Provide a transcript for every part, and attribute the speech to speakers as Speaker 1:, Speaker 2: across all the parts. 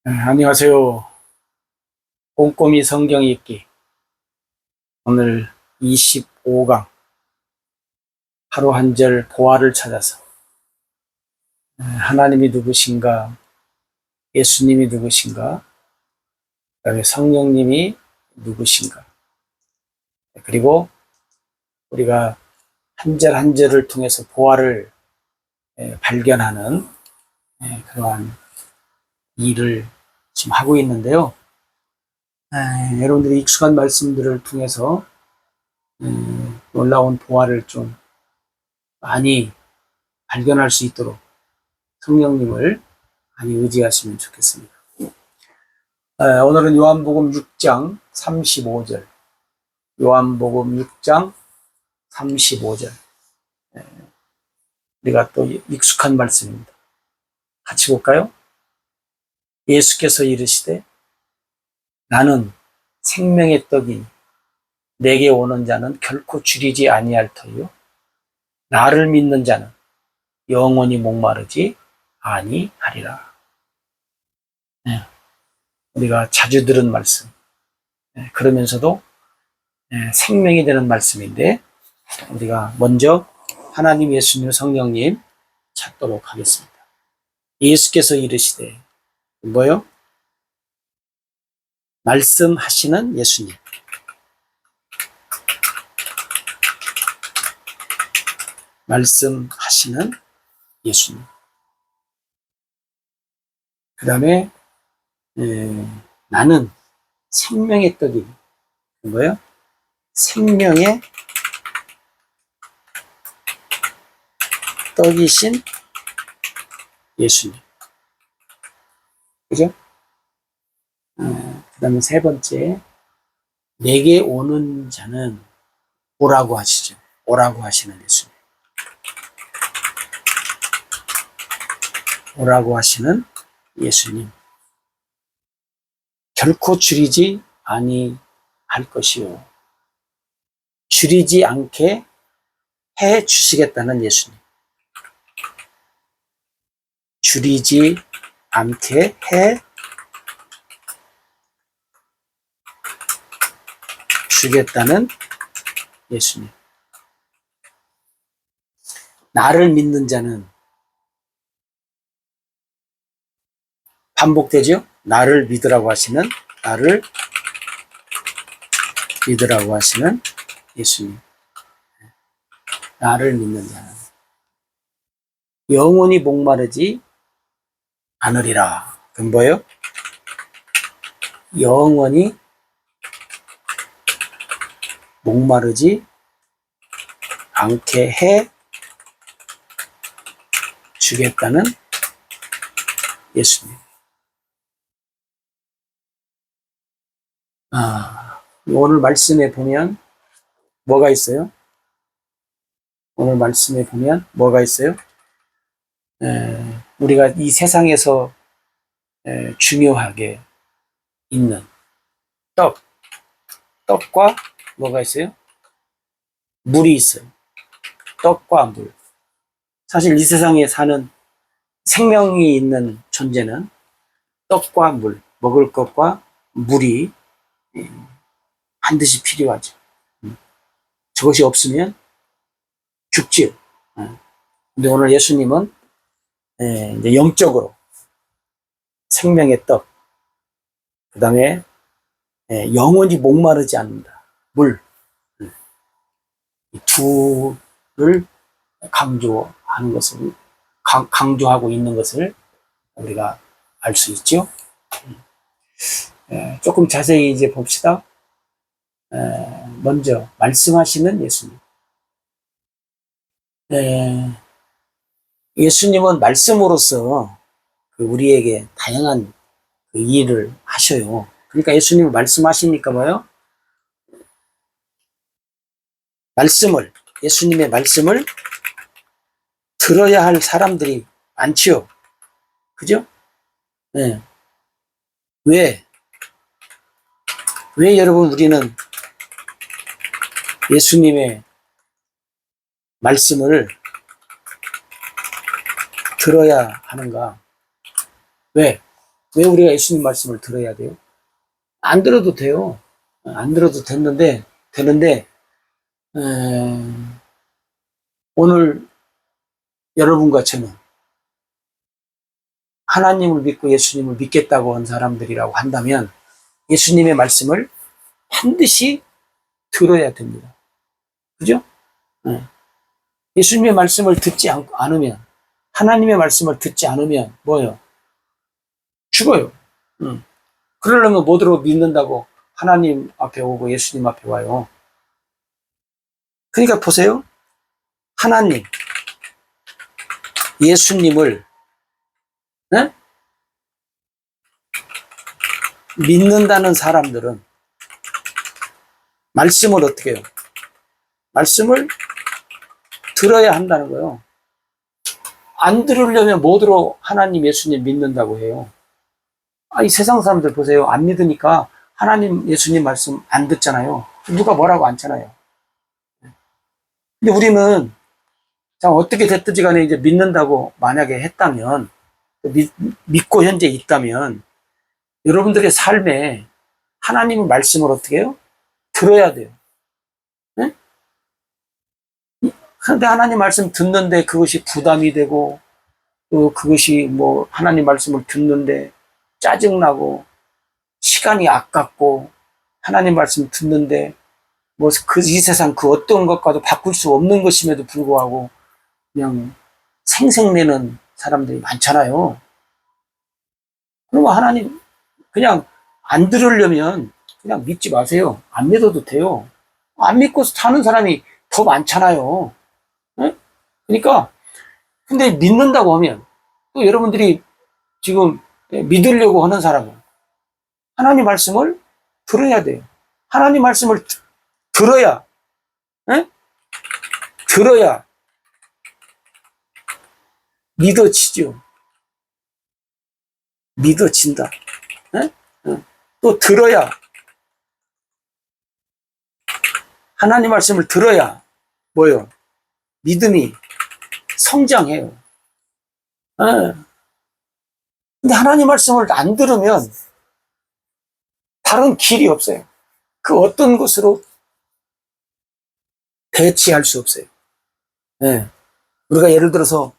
Speaker 1: 네, 안녕하세요. 꼼꼼히 성경 읽기. 오늘 25강. 하루 한 절 보화를 찾아서. 하나님이 누구신가? 예수님이 누구신가? 그다음에 성령님이 누구신가? 그리고 우리가 한 절 한 절을 통해서 보화를 발견하는 그러한 일을 지금 하고 있는데요. 여러분들이 익숙한 말씀들을 통해서 놀라운 보화를 좀 많이 발견할 수 있도록 성령님을 많이 의지하시면 좋겠습니다. 오늘은 요한복음 6장 35절. 요한복음 6장 35절. 우리가 또 익숙한 말씀입니다. 같이 볼까요? 예수께서 이르시되 나는 생명의 떡이니 내게 오는 자는 결코 줄이지 아니할 터이요 나를 믿는 자는 영원히 목마르지 아니하리라. 우리가 자주 들은 말씀. 그러면서도 생명이 되는 말씀인데 우리가 먼저 하나님, 예수님, 성령님 찾도록 하겠습니다. 예수께서 이르시되 뭐요? 말씀하시는 예수님. 말씀하시는 예수님. 그 다음에 나는 생명의 떡이 뭐예요? 생명의 떡이신 예수님. 그죠? 그 다음에 세 번째, 내게 오는 자는 오라고 하시죠. 오라고 하시는 예수님. 오라고 하시는 예수님. 결코 줄이지 아니할 것이요. 줄이지 않게 해 주시겠다는 예수님. 줄이지 않게 해 주겠다는 예수님. 나를 믿는 자는 반복되죠? 나를 믿으라고 하시는 예수님. 나를 믿는 자는 영원히 목마르지 않으리라. 그건 뭐예요? 영원히 목마르지 않게 해 주겠다는 예수님. 오늘 말씀에 보면 뭐가 있어요? 오늘 말씀에 보면 뭐가 있어요? 우리가 이 세상에서 중요하게 있는 떡과 뭐가 있어요? 물이 있어요. 떡과 물. 사실 이 세상에 사는 생명이 있는 존재는 떡과 물, 먹을 것과 물이 반드시 필요하죠. 저것이 없으면 죽지요. 근데 오늘 예수님은 이제 영적으로 생명의 떡, 그 다음에 영원히 목마르지 않는다. 물. 이 둘을 강조하는 것을, 강조하고 있는 것을 우리가 알 수 있죠. 조금 자세히 이제 봅시다. 먼저 말씀하시는 예수님. 예수님은 말씀으로서 우리에게 다양한 일을 하셔요. 그러니까 예수님은 말씀하시니까 뭐요? 예수님의 말씀을 들어야 할 사람들이 많지요. 그죠? 네. 왜 여러분 우리는 예수님의 말씀을 들어야 하는가? 왜? 왜 우리가 예수님 말씀을 들어야 돼요? 안 들어도 돼요. 안 들어도 되는데, 오늘 여러분과 저는 하나님을 믿고 예수님을 믿겠다고 한 사람들이라고 한다면 예수님의 말씀을 반드시 들어야 됩니다. 그죠? 예수님의 말씀을 듣지 않으면, 하나님의 말씀을 듣지 않으면 뭐예요? 죽어요. 그러려면 뭐로 믿는다고 하나님 앞에 오고 예수님 앞에 와요. 그러니까 보세요. 하나님, 예수님을 믿는다는 사람들은 말씀을 어떻게 해요? 말씀을 들어야 한다는 거예요. 안 들으려면 뭐로 하나님, 예수님 믿는다고 해요? 이 세상 사람들 보세요. 안 믿으니까 하나님, 예수님 말씀 안 듣잖아요. 누가 뭐라고 않잖아요. 근데 우리는 어떻게 됐든지 간에 이제 믿는다고 만약에 했다면, 믿고 현재 있다면, 여러분들의 삶에 하나님의 말씀을 어떻게 해요? 들어야 돼요. 네? 그런데 하나님 말씀 듣는데 그것이 부담이 되고, 또 그것이 뭐 하나님 말씀을 듣는데 짜증나고, 시간이 아깝고, 하나님 말씀 듣는데, 뭐 이 세상 그 어떤 것과도 바꿀 수 없는 것임에도 불구하고, 그냥 생색내는 사람들이 많잖아요. 그러면 하나님, 그냥 안 들으려면 그냥 믿지 마세요. 안 믿어도 돼요. 안 믿고 사는 사람이 더 많잖아요. 네? 그러니까, 근데 믿는다고 하면, 또 여러분들이 지금 믿으려고 하는 사람은 하나님 말씀을 들어야 돼요. 하나님 말씀을 들어야, 네? 들어야 믿어지죠. 믿어진다. 네? 또 들어야, 하나님 말씀을 들어야 뭐요? 믿음이 성장해요. 네. 근데 하나님 말씀을 안 들으면 다른 길이 없어요. 그 어떤 것으로 대치할 수 없어요. 네. 우리가 예를 들어서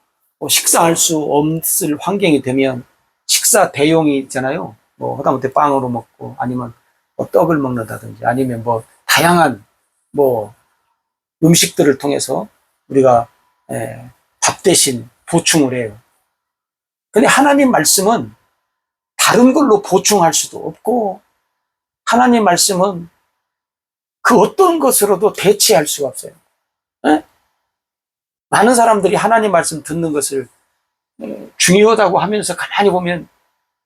Speaker 1: 식사할 수 없을 환경이 되면 식사 대용이 있잖아요. 뭐 하다못해 빵으로 먹고 아니면 뭐 떡을 먹는다든지 아니면 뭐 다양한 뭐 음식들을 통해서 우리가 밥 대신 보충을 해요. 근데 하나님 말씀은 다른 걸로 보충할 수도 없고 하나님 말씀은 그 어떤 것으로도 대체할 수가 없어요. 에? 많은 사람들이 하나님 말씀 듣는 것을 중요하다고 하면서 가만히 보면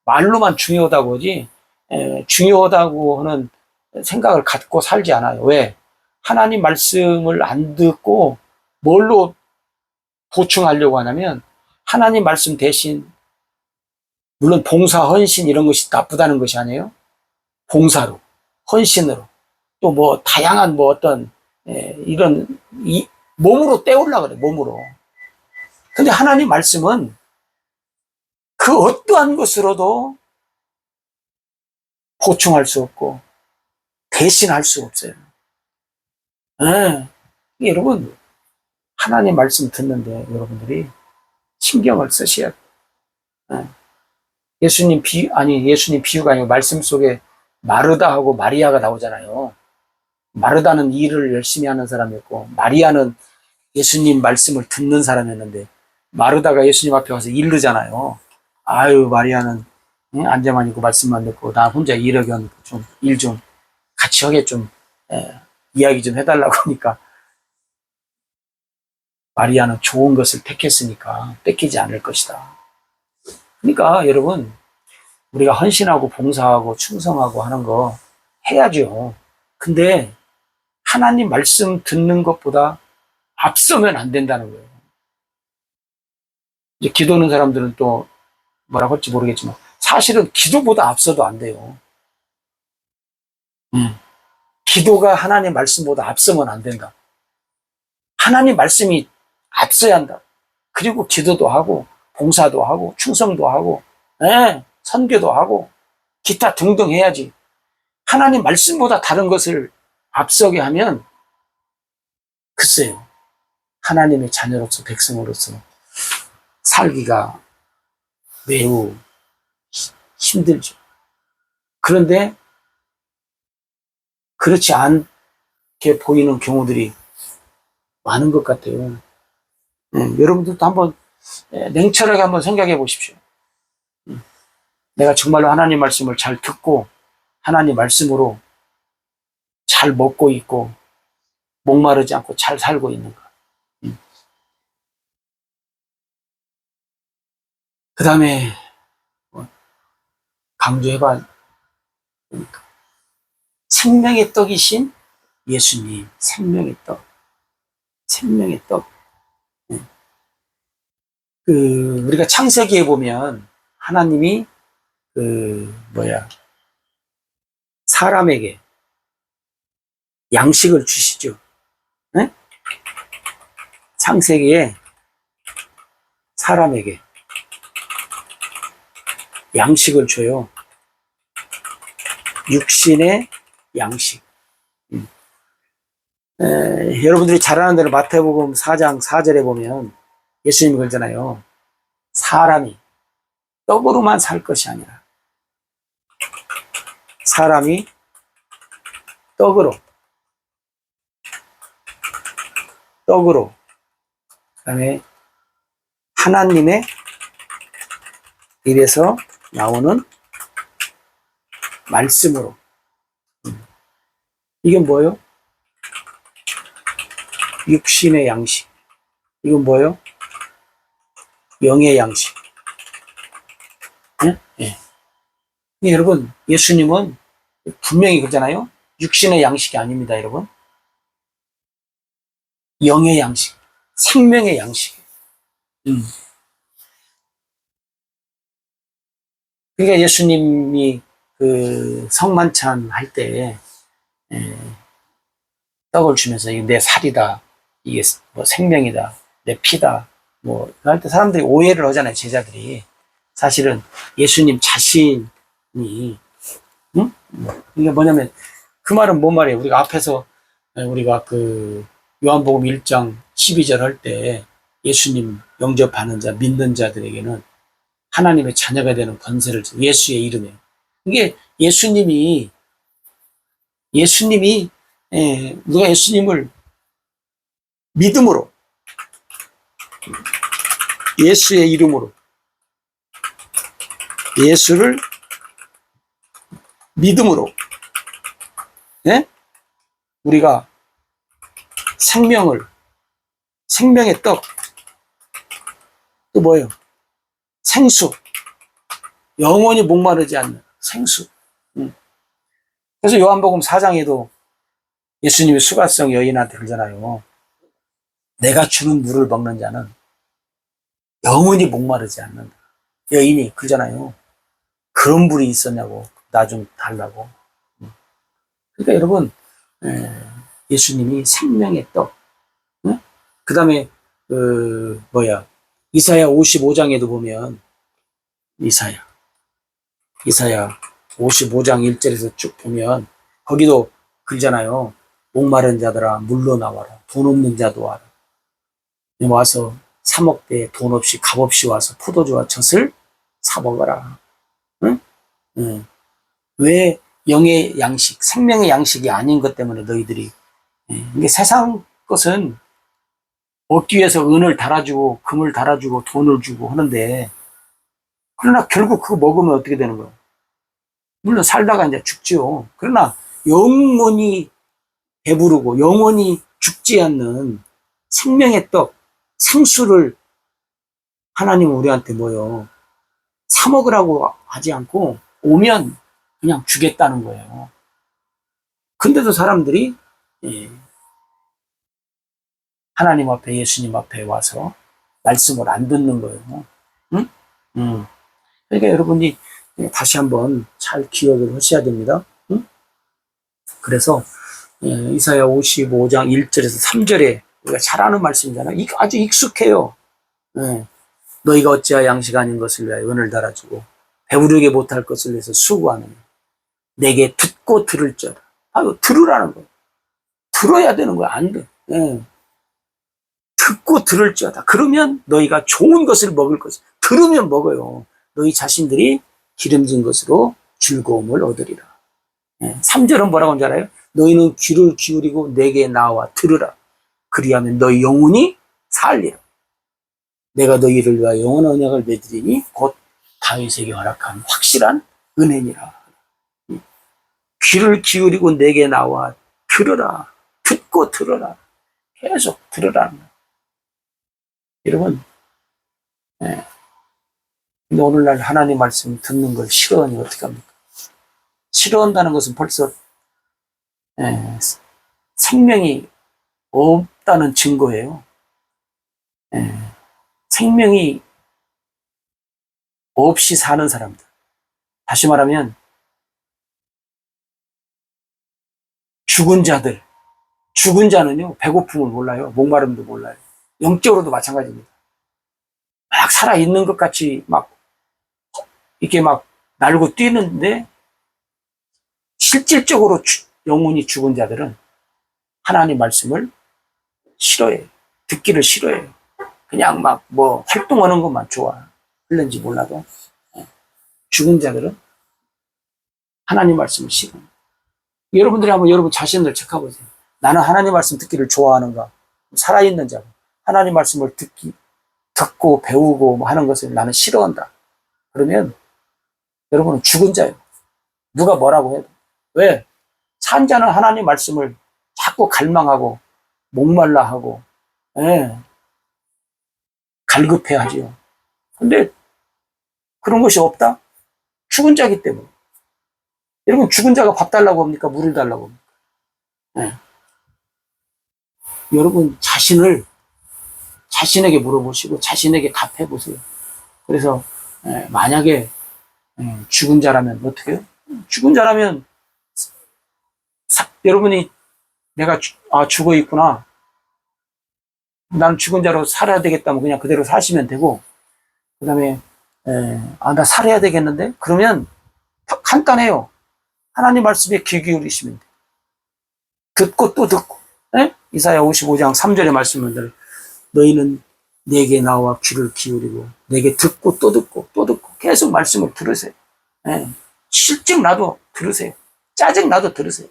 Speaker 1: 말로만 중요하다고 하지 중요하다고 하는 생각을 갖고 살지 않아요. 왜? 하나님 말씀을 안 듣고 뭘로 보충하려고 하냐면 하나님 말씀 대신 물론 봉사, 헌신 이런 것이 나쁘다는 것이 아니에요. 봉사로, 헌신으로 또 뭐 다양한 뭐 어떤 이런 몸으로 때우려고 그래. 몸으로. 근데 하나님 말씀은 그 어떠한 것으로도 보충할 수 없고 대신할 수 없어요. 여러분 하나님 말씀 듣는데 여러분들이 신경을 쓰셔야 돼요. 예수님 비유가 아니고 말씀 속에 마르다하고 마리아가 나오잖아요. 마르다는 일을 열심히 하는 사람이었고 마리아는 예수님 말씀을 듣는 사람이었는데 마르다가 예수님 앞에 와서 이르잖아요. 아유 마리아는 앉아만 있고 말씀만 듣고 나 혼자 일하게 하니까 좀 일 좀 같이 하게 좀 이야기 좀 해달라고 하니까 마리아는 좋은 것을 택했으니까 뺏기지 않을 것이다. 그러니까 여러분 우리가 헌신하고 봉사하고 충성하고 하는 거 해야죠. 근데 하나님 말씀 듣는 것보다 앞서면 안 된다는 거예요. 이제 기도하는 사람들은 또 뭐라고 할지 모르겠지만 사실은 기도보다 앞서도 안 돼요. 기도가 하나님 말씀보다 앞서면 안 된다. 하나님 말씀이 앞서야 한다. 그리고 기도도 하고 봉사도 하고 충성도 하고 선교도 하고 기타 등등 해야지. 하나님 말씀보다 다른 것을 앞서게 하면 글쎄요, 하나님의 자녀로서 백성으로서 살기가 매우 힘들죠. 그런데 그렇지 않게 보이는 경우들이 많은 것 같아요. 여러분들도 한번 냉철하게 한번 생각해 보십시오. 내가 정말로 하나님 말씀을 잘 듣고 하나님 말씀으로 잘 먹고 있고 목마르지 않고 잘 살고 있는가. 그 다음에 강조해봐. 생명의 떡이신 예수님, 생명의 떡, 생명의 떡. 우리가 창세기에 보면 하나님이 사람에게 양식을 주시죠. 네? 창세기에 사람에게 양식을 줘요. 육신의 양식. 여러분들이 잘 아는 대로 마태복음 4장 4절에 보면 예수님이 그러잖아요. 사람이 떡으로만 살 것이 아니라 사람이 떡으로 그다음에 하나님의 입에서 나오는 말씀으로. 이게 뭐예요? 육신의 양식. 이건 뭐예요? 영의 양식. 네? 네. 여러분, 예수님은 분명히 그러잖아요. 육신의 양식이 아닙니다, 여러분. 영의 양식, 생명의 양식. 그러니까 예수님이 성만찬 할 때 떡을 주면서 이게 내 살이다, 이게 뭐 생명이다, 내 피다, 뭐 할 때 사람들이 오해를 하잖아요, 제자들이. 사실은 예수님 자신이 이게 뭐냐면 그 말은 뭔 말이에요? 우리가 앞에서 우리가 요한복음 1장 12절 할 때 예수님 영접하는 자, 믿는 자들에게는 하나님의 자녀가 되는 권세를 줘. 예수의 이름에. 이게 예수님이 우리가 예수님을 믿음으로, 예수의 이름으로, 예수를 믿음으로, 네? 우리가 생명의 떡, 또 뭐예요? 생수, 영원히 목마르지 않는 생수. 그래서 요한복음 4장에도 예수님이 수가성 여인한테 그러잖아요. 내가 주는 물을 먹는 자는 영원히 목마르지 않는다. 여인이 그러잖아요. 그런 물이 있었냐고, 나 좀 달라고. 그러니까 여러분, 예수님이 생명의 떡. 그 다음에 이사야 55장에도 보면 이사야 55장 1절에서 쭉 보면 거기도 그러잖아요. 목마른 자들아 물러 나와라. 돈 없는 자도 와라. 와서 사 먹되 돈 없이 값 없이 와서 포도주와 젖을 사 먹어라. 응? 왜 영의 양식, 생명의 양식이 아닌 것 때문에 너희들이 이게 세상 것은 얻기 위해서 은을 달아주고 금을 달아주고 돈을 주고 하는데, 그러나 결국 그거 먹으면 어떻게 되는 거예요? 물론 살다가 이제 죽죠. 그러나 영원히 배부르고 영원히 죽지 않는 생명의 떡, 생수를 하나님은 우리한테 사 먹으라고 하지 않고 오면 그냥 주겠다는 거예요. 근데도 사람들이 하나님 앞에, 예수님 앞에 와서 말씀을 안 듣는 거예요. 응? 그러니까 여러분이 다시 한번 잘 기억을 하셔야 됩니다. 응? 그래서 이사야 55장 1절에서 3절에 우리가 잘 아는 말씀이잖아요. 아주 익숙해요. 너희가 어찌하여 양식 아닌 것을 위하여 은을 달아주고 배부르게 못할 것을 위해서 수고하느냐. 내게 듣고 들을 자라. 바로 들으라는 거예요. 들어야 되는 거야. 안 돼. 예. 듣고 들을 자다. 그러면 너희가 좋은 것을 먹을 것이. 들으면 먹어요. 너희 자신들이 기름진 것으로 즐거움을 얻으리라. 예. 3절은 뭐라고 하는지 알아요? 너희는 귀를 기울이고 내게 나와 들으라. 그리하면 너희 영혼이 살리라. 내가 너희를 위하여 영원한 언약을 맺으리니 곧 다윗에게 허락한 확실한 은혜니라. 귀를 기울이고 내게 나와 들으라. 듣고 들으라. 계속 들으라는 거예요. 여러분, 예. 근데 오늘날 하나님 말씀 듣는 걸 싫어하니 어떻게 합니까? 싫어한다는 것은 벌써 예, 생명이 없다는 증거예요. 예, 생명이 없이 사는 사람들. 다시 말하면 죽은 자들. 죽은 자는요, 배고픔을 몰라요. 목마름도 몰라요. 영적으로도 마찬가지입니다. 막 살아있는 것 같이 막 이렇게 막 날고 뛰는데 실질적으로 영혼이 죽은 자들은 하나님 말씀을 싫어해요. 듣기를 싫어해요. 그냥 막 뭐 활동하는 것만 좋아. 흘는지 몰라도 죽은 자들은 하나님 말씀을 싫어해요. 여러분들이 한번 여러분 자신을 체크해보세요. 나는 하나님 말씀 듣기를 좋아하는가? 살아있는 자. 하나님 말씀을 듣고 배우고 뭐 하는 것을 나는 싫어한다. 그러면 여러분은 죽은 자예요. 누가 뭐라고 해도. 왜? 산 자는 하나님 말씀을 자꾸 갈망하고 목말라 하고 갈급해 하지요. 근데 그런 것이 없다? 죽은 자이기 때문에. 여러분 죽은 자가 밥 달라고 합니까? 물을 달라고 합니까? 여러분 자신에게 물어보시고 자신에게 답해보세요. 그래서 만약에 죽은 자라면 어떻게 해요? 죽은 자라면 여러분이 내가 죽어 있구나. 난 죽은 자로 살아야 되겠다면 그냥 그대로 사시면 되고, 그 다음에 나 살아야 되겠는데? 그러면 간단해요. 하나님 말씀에 귀 기울이시면 돼요. 듣고 또 듣고. 이사야 55장 3절의 말씀을 너희는 내게 나와 귀를 기울이고 내게 듣고 또 듣고 또 듣고 계속 말씀을 들으세요. 실증 나도 들으세요. 짜증 나도 들으세요.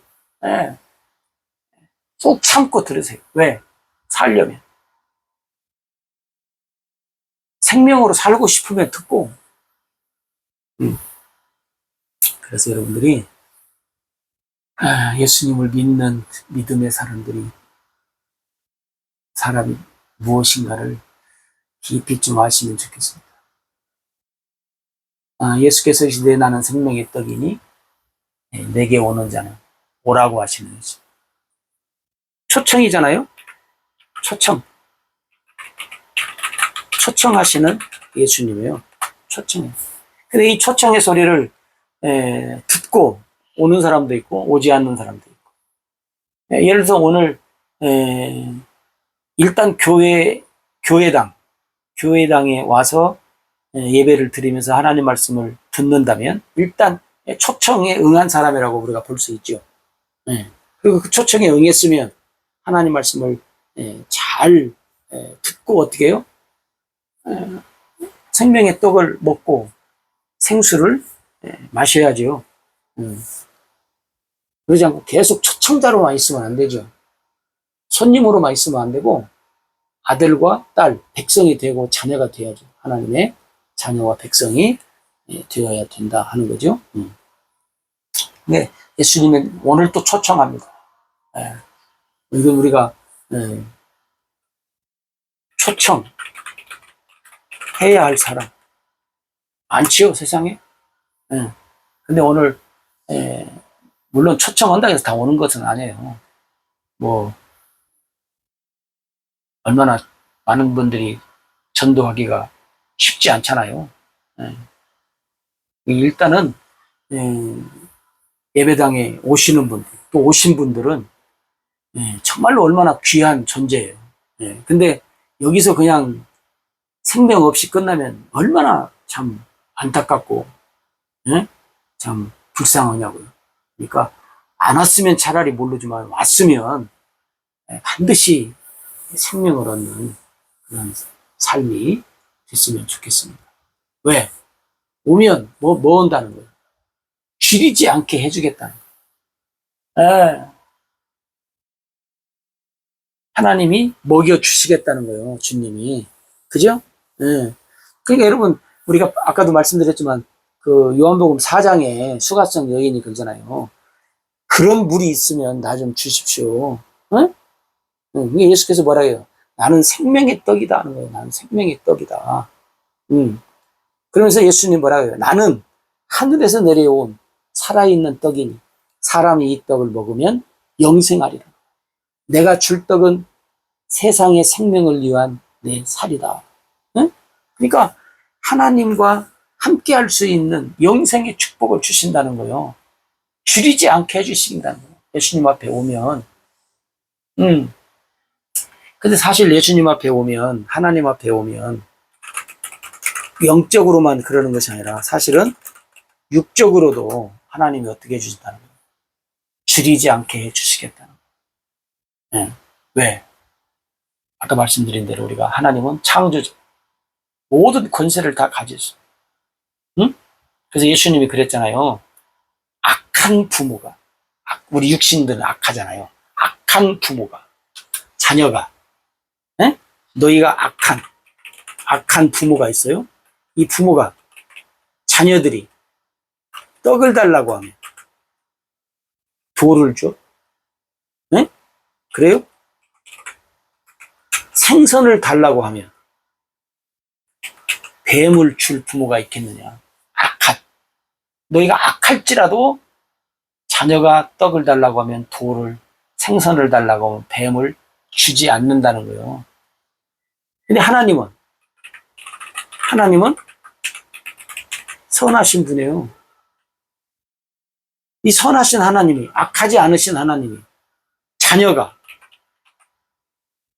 Speaker 1: 속 참고 들으세요. 왜? 살려면. 생명으로 살고 싶으면 듣고. 그래서 여러분들이 예수님을 믿는 믿음의 사람이 무엇인가를 깊이 좀 아시면 좋겠습니다. 예수께서 이르시되 나는 생명의 떡이니 내게 오는 자는 오라고 하시는 거죠. 초청이잖아요. 초청하시는 예수님이에요. 초청이에요. 근데 이 초청의 소리를 듣고 오는 사람도 있고 오지 않는 사람도 있고. 예를 들어서 오늘 일단 교회당에 와서 예배를 드리면서 하나님 말씀을 듣는다면 일단 초청에 응한 사람이라고 우리가 볼 수 있죠. 그리고 그 초청에 응했으면 하나님 말씀을 잘 듣고 어떻게 해요? 생명의 떡을 먹고 생수를 마셔야죠. 그러지 않고 계속 초청자로만 있으면 안 되죠. 손님으로만 있으면 안 되고 아들과 딸, 백성이 되고 자녀가 되어야죠. 하나님의 자녀와 백성이 되어야 된다 하는 거죠. 네, 예수님은 오늘 또 초청합니다. 이건 우리가 초청해야 할 사람 많지요, 세상에. 근데 오늘 물론 초청한다고 해서 다 오는 것은 아니에요. 뭐 얼마나 많은 분들이 전도하기가 쉽지 않잖아요. 일단은 예배당에 오시는 분들, 또 오신 분들은 정말로 얼마나 귀한 존재예요. 근데 여기서 그냥 생명 없이 끝나면 얼마나 참 안타깝고 예? 참 불쌍하냐고요. 그러니까 안 왔으면 차라리 모르지만 왔으면 반드시 생명을 얻는 그런 삶이 됐으면 좋겠습니다. 왜? 오면 뭐 온다는 거예요? 줄이지 않게 해주겠다는 거예요. 예. 하나님이 먹여주시겠다는 거예요. 주님이. 그죠? 예. 그러니까 여러분, 우리가 아까도 말씀드렸지만, 그 요한복음 4장에 수가성 여인이 그러잖아요. 그런 물이 있으면 나 좀 주십시오. 응? 응. 예수께서 뭐라 해요? 나는 생명의 떡이다 하는 거예요. 나는 생명의 떡이다. 그러면서 예수님 뭐라 해요? 나는 하늘에서 내려온 살아있는 떡이니 사람이 이 떡을 먹으면 영생하리라. 내가 줄 떡은 세상의 생명을 위한 내 살이다. 응? 그러니까 하나님과 함께 할 수 있는 영생의 축복을 주신다는 거예요. 줄이지 않게 해주신다는 거예요. 예수님 앞에 오면. 근데 사실 예수님 앞에 오면, 하나님 앞에 오면, 영적으로만 그러는 것이 아니라 사실은 육적으로도 하나님이 어떻게 해주신다는 거예요. 줄이지 않게 해주시겠다는 거예요. 네. 왜? 아까 말씀드린 대로 우리가 하나님은 창조주, 모든 권세를 다 가지셨어요. 응? 그래서 예수님이 그랬잖아요. 악한 부모가, 우리 육신들은 악하잖아요. 악한 부모가, 자녀가, 에? 너희가 악한 부모가 있어요. 이 부모가, 자녀들이 떡을 달라고 하면 돌을 줘? 에? 그래요? 생선을 달라고 하면 뱀을 줄 부모가 있겠느냐? 너희가 악할지라도 자녀가 떡을 달라고 하면 돌을, 생선을 달라고 하면 뱀을 주지 않는다는 거예요. 근데 하나님은 선하신 분이에요. 이 선하신 하나님이, 악하지 않으신 하나님이, 자녀가,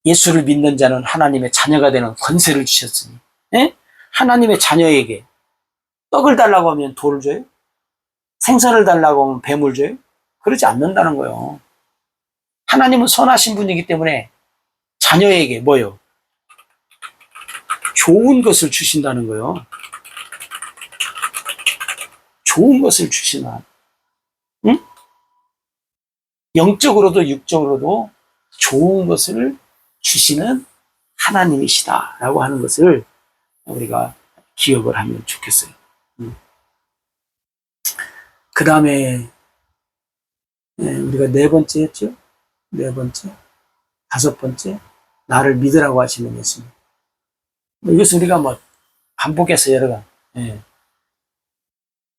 Speaker 1: 예수를 믿는 자는 하나님의 자녀가 되는 권세를 주셨으니, 에? 하나님의 자녀에게 떡을 달라고 하면 돌을 줘요? 생선을 달라고 하면 뱀을 줘요? 그러지 않는다는 거예요. 하나님은 선하신 분이기 때문에 자녀에게 뭐요? 좋은 것을 주신다는 거예요. 좋은 것을 주시나. 응? 영적으로도 육적으로도 좋은 것을 주시는 하나님이시다라고 하는 것을 우리가 기억을 하면 좋겠어요. 그 다음에 우리가 네 번째 했죠? 네 번째, 다섯 번째, 나를 믿으라고 하시는 예수님. 이것은 우리가 뭐 반복해서 여러 번,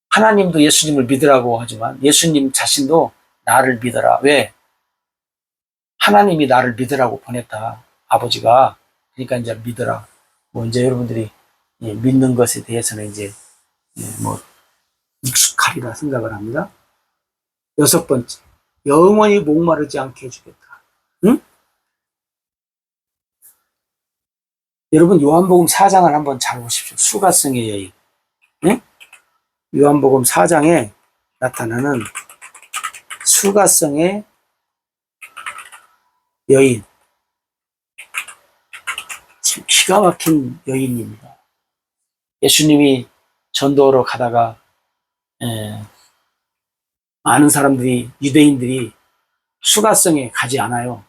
Speaker 1: 하나님도 예수님을 믿으라고 하지만 예수님 자신도 나를 믿어라. 왜? 하나님이 나를 믿으라고 보냈다. 아버지가. 그러니까 이제 믿어라. 뭐 이제 여러분들이 믿는 것에 대해서는 이제 뭐 익숙하리라 생각을 합니다. 여섯 번째, 영원히 목마르지 않게 해주겠다. 응? 여러분 요한복음 4장을 한번 잘 보십시오. 수가성의 여인. 응? 요한복음 4장에 나타나는 수가성의 여인. 참 기가 막힌 여인입니다. 예수님이 전도로 가다가 많은 사람들이, 유대인들이 수가성에 가지 않아요.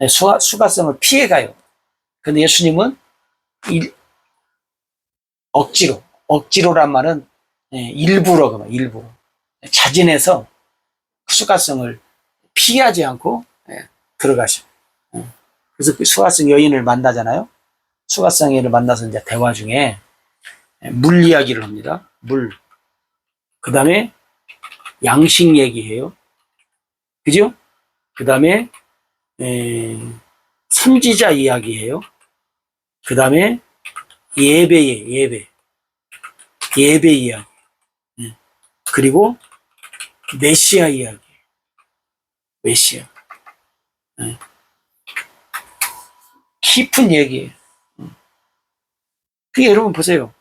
Speaker 1: 수가성을 피해가요. 근데 예수님은 억지로란 말은 일부러 자진해서 수가성을 피하지 않고 들어가셔. 그래서 그 수가성 여인을 만나잖아요. 수가성 여인을 만나서 이제 대화 중에 물 이야기를 합니다. 물. 그 다음에 양식 얘기해요. 그죠? 그 다음에 선지자 이야기해요. 그 다음에 예배 이야기. 그리고 메시아 이야기. 메시아. 깊은 얘기예요. 그게 여러분 보세요.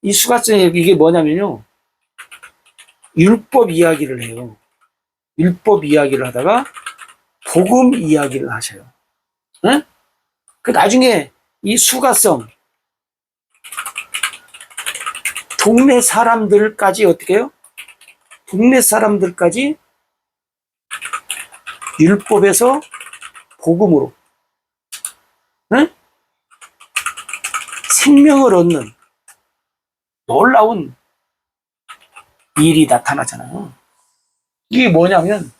Speaker 1: 이 수가성의 이게 뭐냐면요. 율법 이야기를 해요. 율법 이야기를 하다가 복음 이야기를 하셔요. 네? 그 나중에 이 수가성 동네 사람들까지 어떻게 해요? 동네 사람들까지 율법에서 복음으로 네? 생명을 얻는 놀라운 일이 나타나잖아요. 이게 뭐냐면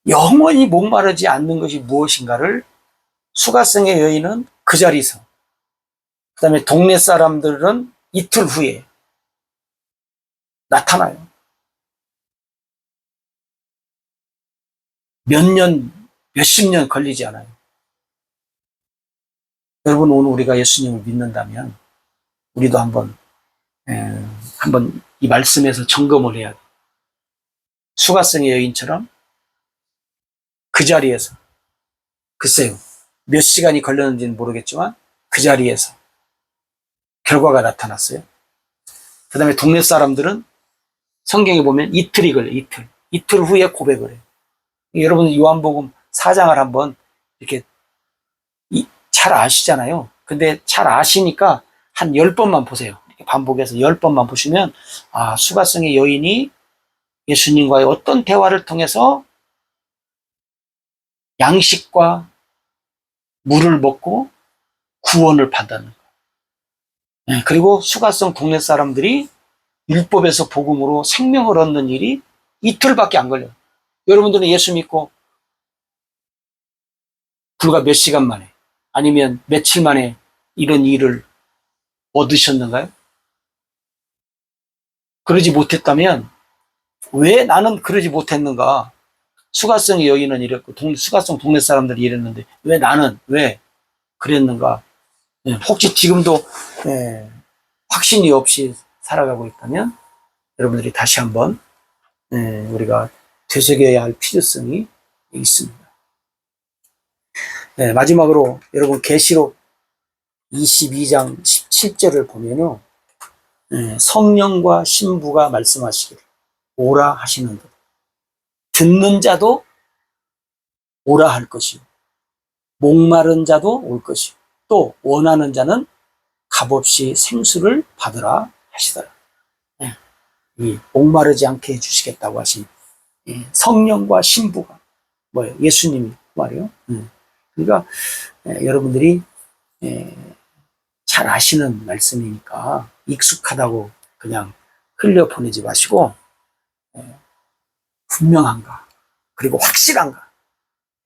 Speaker 1: 영원히 목마르지 않는 것이 무엇인가를 수가성의 여인은 그 자리에서, 그 다음에 동네 사람들은 이틀 후에 나타나요. 몇 년, 몇십 년 걸리지 않아요. 여러분, 오늘 우리가 예수님을 믿는다면 우리도 한번 이 말씀에서 점검을 해야 돼요. 수가성의 여인처럼 그 자리에서, 글쎄요, 몇 시간이 걸렸는지는 모르겠지만 그 자리에서 결과가 나타났어요. 그 다음에 동네 사람들은 성경에 보면 이틀이 걸려요. 이틀 후에 고백을 해요. 여러분 요한복음 4장을 한번 이렇게 잘 아시잖아요. 근데 잘 아시니까 한 10번만 보세요. 이렇게 반복해서 10번만 보시면 수가성의 여인이 예수님과의 어떤 대화를 통해서 양식과 물을 먹고 구원을 받는 거예요. 그리고 수가성 동네 사람들이 율법에서 복음으로 생명을 얻는 일이 이틀밖에 안 걸려요. 여러분들은 예수 믿고 불과 몇 시간 만에 아니면 며칠 만에 이런 일을 얻으셨는가요? 그러지 못했다면 왜 나는 그러지 못했는가? 수가성의 여인은 이랬고 수가성 동네 사람들이 이랬는데 왜 나는 왜 그랬는가? 혹시 지금도 확신이 없이 살아가고 있다면 여러분들이 다시 한번 우리가 되새겨야 할 필요성이 있습니다. 마지막으로 여러분 계시록 22장 17절을 보면요. 성령과 신부가 말씀하시기를 오라 하시는데 듣는 자도 오라 할 것이요 목마른 자도 올 것이요 또 원하는 자는 값없이 생수를 받으라 하시더라. 이 목마르지 않게 해주시겠다고 하신 성령과 신부가 뭐예요? 예수님이 말이요. 그러니까 여러분들이 잘 아시는 말씀이니까 익숙하다고 그냥 흘려보내지 마시고 분명한가 그리고 확실한가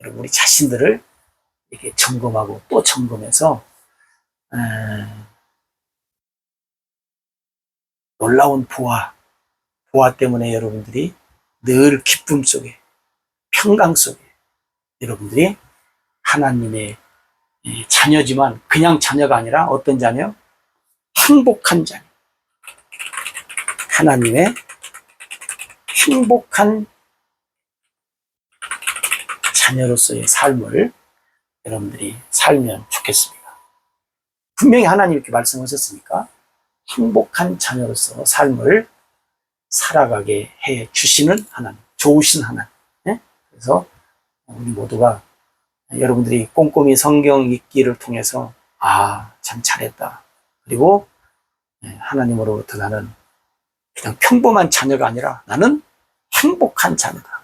Speaker 1: 여러분 우리 자신들을 이렇게 점검하고 또 점검해서 놀라운 보화 때문에 여러분들이 늘 기쁨 속에 평강 속에 여러분들이 하나님의 자녀지만 그냥 자녀가 아니라 어떤 자녀? 행복한 자녀. 하나님의 행복한 자녀로서의 삶을 여러분들이 살면 좋겠습니다. 분명히 하나님 이렇게 말씀하셨으니까 행복한 자녀로서 삶을 살아가게 해 주시는 하나님, 좋으신 하나님. 그래서 우리 모두가 여러분들이 꼼꼼히 성경 읽기를 통해서 참 잘했다. 그리고 하나님으로부터 나는 그냥 평범한 자녀가 아니라 나는 행복한 자녀다.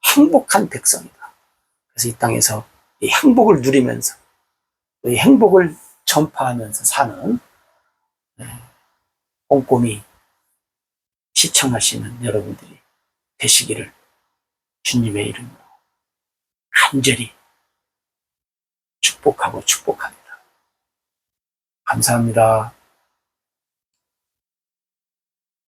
Speaker 1: 행복한 백성이다. 그래서 이 땅에서 이 행복을 누리면서 이 행복을 전파하면서 사는 꼼꼼히 시청하시는 여러분들이 되시기를 주님의 이름으로 간절히 축복합니다. 감사합니다.